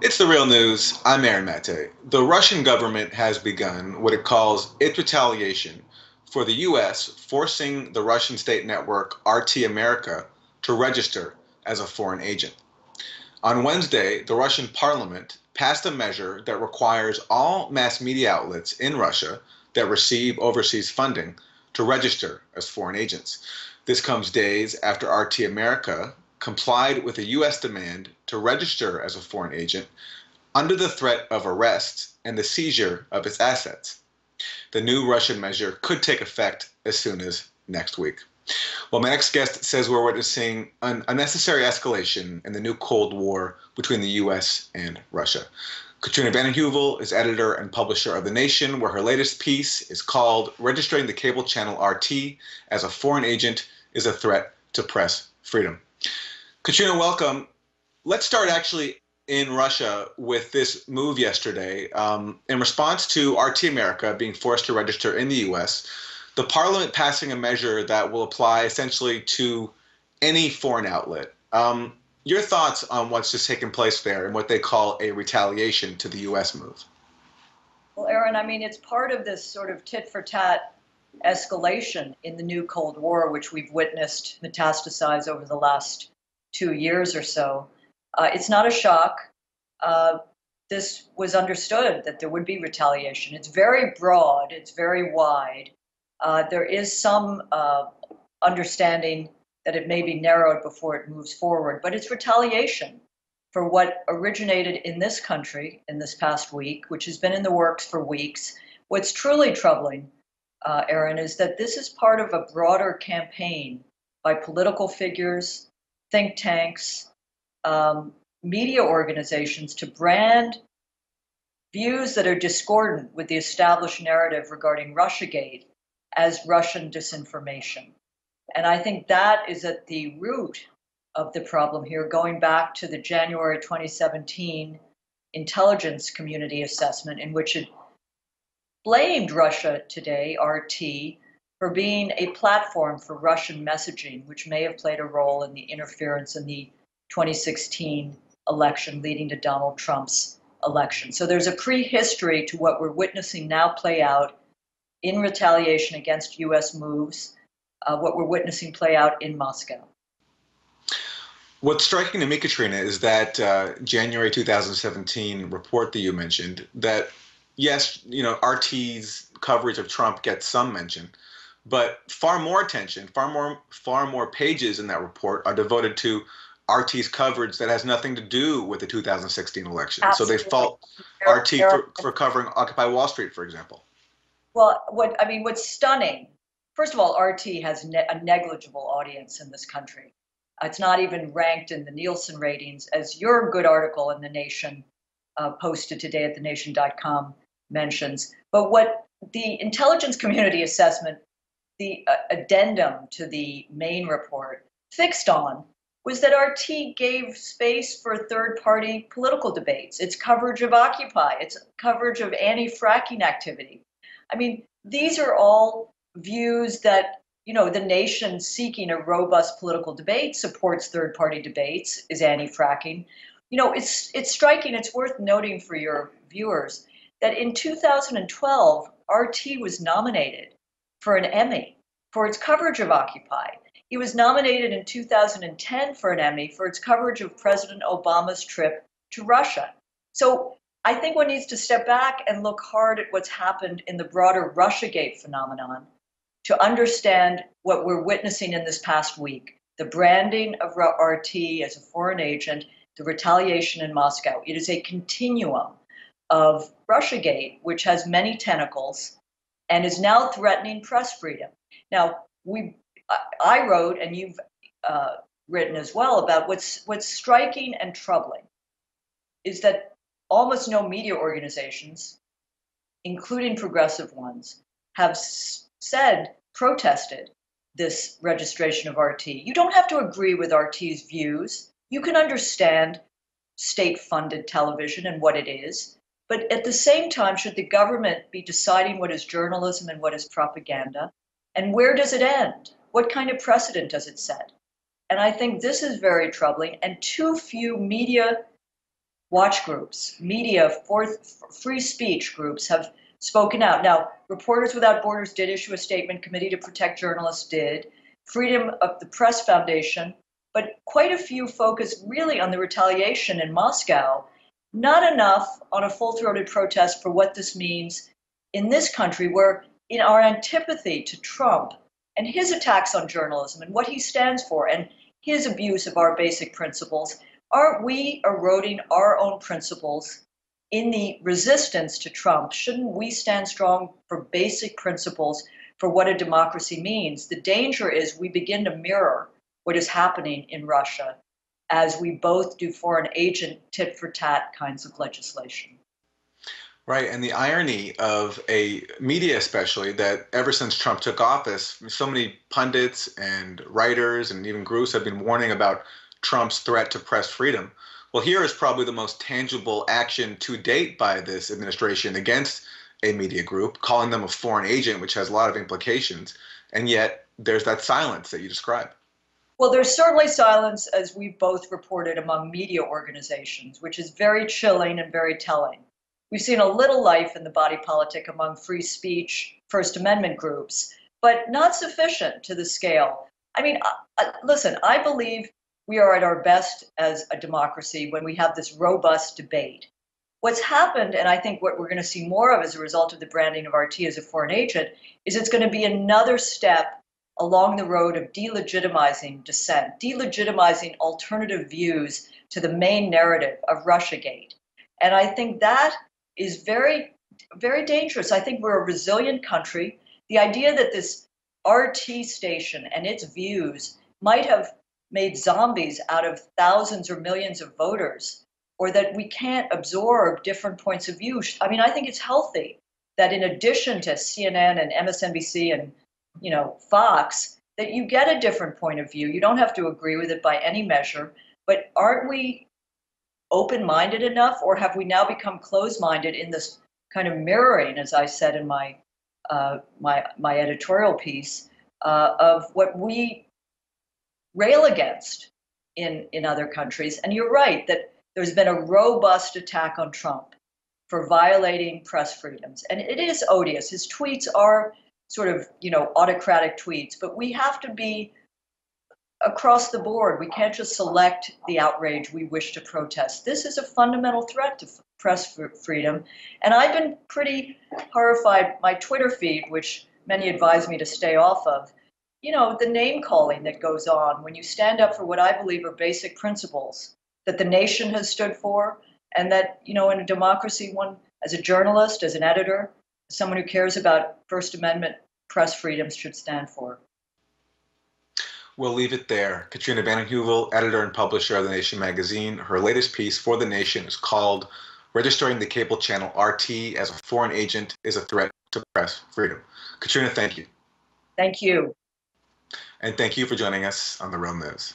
It's the real news. I'm Aaron Mate. The Russian government has begun what it calls its retaliation for the U.S. forcing the Russian state network RT America to register as a foreign agent. On Wednesday, the Russian parliament passed a measure that requires all mass media outlets in Russia that receive overseas funding to register as foreign agents. This comes days after RT America complied with a U.S. demand to register as a foreign agent under the threat of arrest and the seizure of its assets. The new Russian measure could take effect as soon as next week. Well, my next guest says we're witnessing an unnecessary escalation in the new Cold War between the U.S. and Russia. Katrina Heuvel is editor and publisher of The Nation, where her latest piece is called Registering the Cable Channel RT as a Foreign Agent is a Threat to Press Freedom. Katrina, welcome. Let's start actually in Russia with this move yesterday. In response to RT America being forced to register in the US, the parliament passing a measure that will apply essentially to any foreign outlet. Your thoughts on what's just taken place there and what they call a retaliation to the US move? Well, Aaron, I mean, it's part of this sort of tit for tat escalation in the new Cold War, which we've witnessed metastasize over the last 2 years or so. It's not a shock. This was understood that there would be retaliation. It's very broad, it's very wide. There is some understanding that it may be narrowed before it moves forward, but it's retaliation for what originated in this country in this past week, which has been in the works for weeks. What's truly troubling, Aaron, is that this is part of a broader campaign by political figures, think tanks, media organizations to brand views that are discordant with the established narrative regarding Russiagate as Russian disinformation. And I think that is at the root of the problem here, going back to the January 2017 intelligence community assessment, in which it blamed Russia Today, RT, for being a platform for Russian messaging, which may have played a role in the interference in the 2016 election leading to Donald Trump's election. So there's a prehistory to what we're witnessing now play out in retaliation against US moves, what we're witnessing play out in Moscow. What's striking to me, Katrina, is that January 2017 report that you mentioned, that yes, RT's coverage of Trump gets some mention, but far more attention, far more pages in that report are devoted to RT's coverage that has nothing to do with the 2016 election. Absolutely. So they fault RT for covering Occupy Wall Street, for example. Well, what's stunning, first of all, RT has a negligible audience in this country. It's not even ranked in the Nielsen ratings, as your good article in The Nation, posted today at thenation.com, mentions. But what the intelligence community assessment, the addendum to the main report, fixed on was that RT gave space for third-party political debates, its coverage of Occupy, its coverage of anti-fracking activity. I mean, these are all views that, the nation seeking a robust political debate supports third-party debates, is anti-fracking. It's striking, it's worth noting for your viewers that in 2012, RT was nominated for an Emmy for its coverage of Occupy. He was nominated in 2010 for an Emmy for its coverage of President Obama's trip to Russia. So I think one needs to step back and look hard at what's happened in the broader Russiagate phenomenon to understand what we're witnessing in this past week, the branding of RT as a foreign agent, the retaliation in Moscow. It is a continuum of Russiagate, which has many tentacles and is now threatening press freedom. Now, I wrote, and you've written as well, about what's striking and troubling is that almost no media organizations, including progressive ones, have protested this registration of RT. You don't have to agree with RT's views. You can understand state-funded television and what it is. But at the same time, should the government be deciding what is journalism and what is propaganda? And where does it end? What kind of precedent does it set? And I think this is very troubling, and too few media watch groups, media, free speech groups have spoken out. Now, Reporters Without Borders did issue a statement, Committee to Protect Journalists did, Freedom of the Press Foundation, but quite a few focus really on the retaliation in Moscow, not enough on a full-throated protest for what this means in this country, where in our antipathy to Trump and his attacks on journalism and what he stands for and his abuse of our basic principles, aren't we eroding our own principles in the resistance to Trump? Shouldn't we stand strong for basic principles for what a democracy means? The danger is we begin to mirror what is happening in Russia as we both do foreign agent tit for tat kinds of legislation. Right, and the irony of a media especially that ever since Trump took office, so many pundits and writers and even groups have been warning about Trump's threat to press freedom. Well, here is probably the most tangible action to date by this administration against a media group, calling them a foreign agent, which has a lot of implications. And yet there's that silence that you describe. Well, there's certainly silence, as we've both reported, among media organizations, which is very chilling and very telling. We've seen a little life in the body politic among free speech, First Amendment groups, but not sufficient to the scale. I mean, listen, I believe we are at our best as a democracy when we have this robust debate. What's happened, and I think what we're going to see more of as a result of the branding of RT as a foreign agent, is it's going to be another step along the road of delegitimizing dissent, delegitimizing alternative views to the main narrative of Russiagate. And I think that is very, very dangerous. I think we're a resilient country. The idea that this RT station and its views might have made zombies out of thousands or millions of voters, or that we can't absorb different points of view. I mean, I think it's healthy that in addition to CNN and MSNBC and Fox, that you get a different point of view. You don't have to agree with it by any measure, but aren't we open-minded enough, or have we now become closed-minded in this kind of mirroring, as I said in my editorial piece, of what we rail against in other countries? And you're right that there's been a robust attack on Trump for violating press freedoms, and it is odious. His tweets are sort of autocratic tweets, but we have to be across the board. We can't just select the outrage we wish to protest. This is a fundamental threat to press freedom. And I've been pretty horrified. My Twitter feed, which many advise me to stay off of, the name calling that goes on when you stand up for what I believe are basic principles that the nation has stood for, and that, in a democracy, one, as a journalist, as an editor, someone who cares about First Amendment press freedoms, should stand for. We'll leave it there. Katrina vanden Heuvel, editor and publisher of The Nation magazine. Her latest piece for The Nation is called Registering the Cable Channel RT as a Foreign Agent is a Threat to Press Freedom. Katrina, thank you. Thank you. And thank you for joining us on The Real News.